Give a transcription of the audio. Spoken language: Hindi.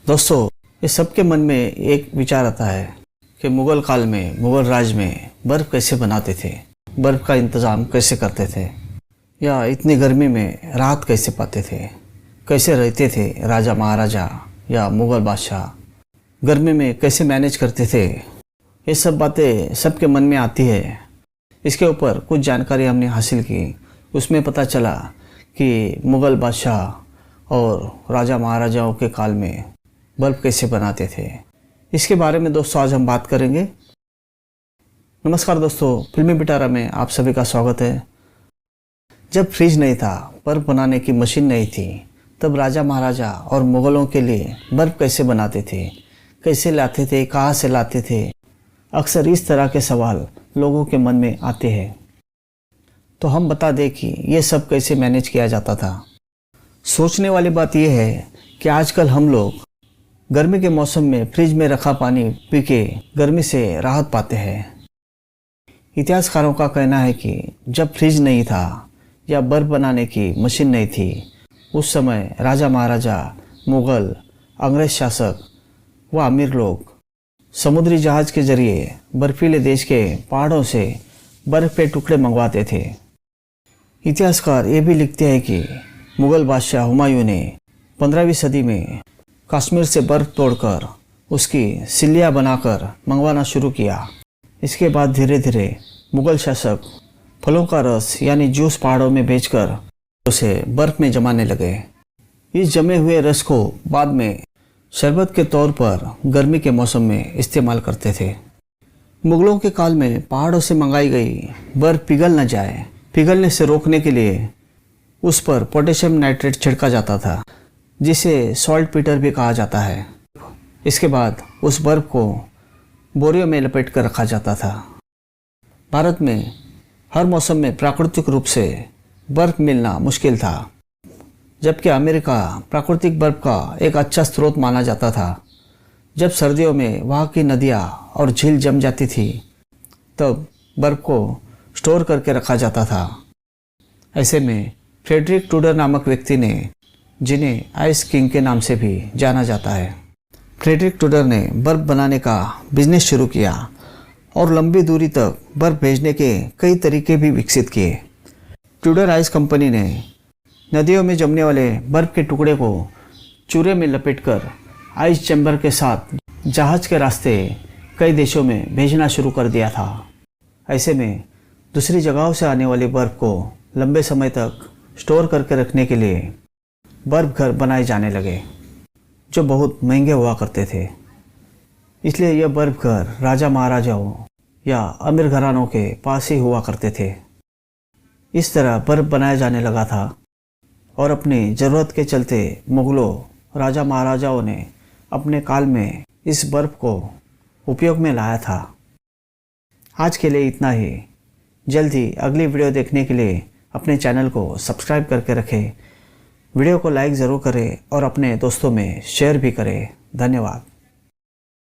दोस्तों, ये सबके मन में एक विचार आता है कि मुग़ल काल में, मुग़ल राज में बर्फ़ कैसे बनाते थे, बर्फ़ का इंतज़ाम कैसे करते थे, या इतनी गर्मी में राहत कैसे पाते थे, कैसे रहते थे राजा महाराजा या मुग़ल बादशाह, गर्मी में कैसे मैनेज करते थे। ये सब बातें सबके मन में आती है। इसके ऊपर कुछ जानकारी हमने हासिल की। उसमें पता चला कि मुग़ल बादशाह और राजा महाराजाओं के काल में बल्ब कैसे बनाते थे। इसके बारे में दोस्तों आज हम बात करेंगे। नमस्कार दोस्तों, फिल्मी पिटारा में आप सभी का स्वागत है। जब फ्रिज नहीं था, बर्फ़ बनाने की मशीन नहीं थी, तब राजा महाराजा और मुग़लों के लिए बर्फ़ कैसे बनाते थे, कैसे लाते थे, कहाँ से लाते थे। अक्सर इस तरह के सवाल लोगों के मन में आते हैं। तो हम बता दें कि ये सब कैसे मैनेज किया जाता था। सोचने वाली बात यह है कि आजकल हम लोग गर्मी के मौसम में फ्रिज में रखा पानी पी के गर्मी से राहत पाते हैं। इतिहासकारों का कहना है कि जब फ्रिज नहीं था या बर्फ़ बनाने की मशीन नहीं थी, उस समय राजा महाराजा, मुग़ल, अंग्रेज शासक व अमीर लोग समुद्री जहाज़ के जरिए बर्फीले देश के पहाड़ों से बर्फ़ के टुकड़े मंगवाते थे। इतिहासकार ये भी लिखते हैं कि मुग़ल बादशाह हुमायूं ने 15वीं सदी में कश्मीर से बर्फ़ तोड़कर उसकी सिल्लियाँ बनाकर मंगवाना शुरू किया। इसके बाद धीरे धीरे मुग़ल शासक फलों का रस यानी जूस पहाड़ों में बेचकर उसे बर्फ़ में जमाने लगे। इस जमे हुए रस को बाद में शरबत के तौर पर गर्मी के मौसम में इस्तेमाल करते थे। मुग़लों के काल में पहाड़ों से मंगाई गई बर्फ़ पिघल न जाए, पिघलने से रोकने के लिए उस पर पोटेशियम नाइट्रेट छिड़का जाता था, जिसे सॉल्ट पीटर भी कहा जाता है। इसके बाद उस बर्फ़ को बोरियों में लपेट कर रखा जाता था। भारत में हर मौसम में प्राकृतिक रूप से बर्फ़ मिलना मुश्किल था, जबकि अमेरिका प्राकृतिक बर्फ़ का एक अच्छा स्रोत माना जाता था। जब सर्दियों में वहाँ की नदियाँ और झील जम जाती थी, तब बर्फ़ को स्टोर करके रखा जाता था। ऐसे में फ्रेडरिक टूडर नामक व्यक्ति ने, जिन्हें आइस किंग के नाम से भी जाना जाता है, फ्रेडरिक टूडर ने बर्फ़ बनाने का बिजनेस शुरू किया और लंबी दूरी तक बर्फ़ भेजने के कई तरीके भी विकसित किए। टूडर आइस कंपनी ने नदियों में जमने वाले बर्फ़ के टुकड़े को चूरे में लपेटकर आइस चैम्बर के साथ जहाज़ के रास्ते कई देशों में भेजना शुरू कर दिया था। ऐसे में दूसरी जगहों से आने वाली बर्फ़ को लंबे समय तक स्टोर करके रखने के लिए बर्फ़ घर बनाए जाने लगे, जो बहुत महंगे हुआ करते थे। इसलिए यह बर्फ़ घर राजा महाराजाओं या अमीर घरानों के पास ही हुआ करते थे। इस तरह बर्फ़ बनाया जाने लगा था और अपनी ज़रूरत के चलते मुग़लों, राजा महाराजाओं ने अपने काल में इस बर्फ़ को उपयोग में लाया था। आज के लिए इतना ही। जल्द ही अगली वीडियो देखने के लिए अपने चैनल को सब्सक्राइब करके रखें। वीडियो को लाइक ज़रूर करें और अपने दोस्तों में शेयर भी करें। धन्यवाद।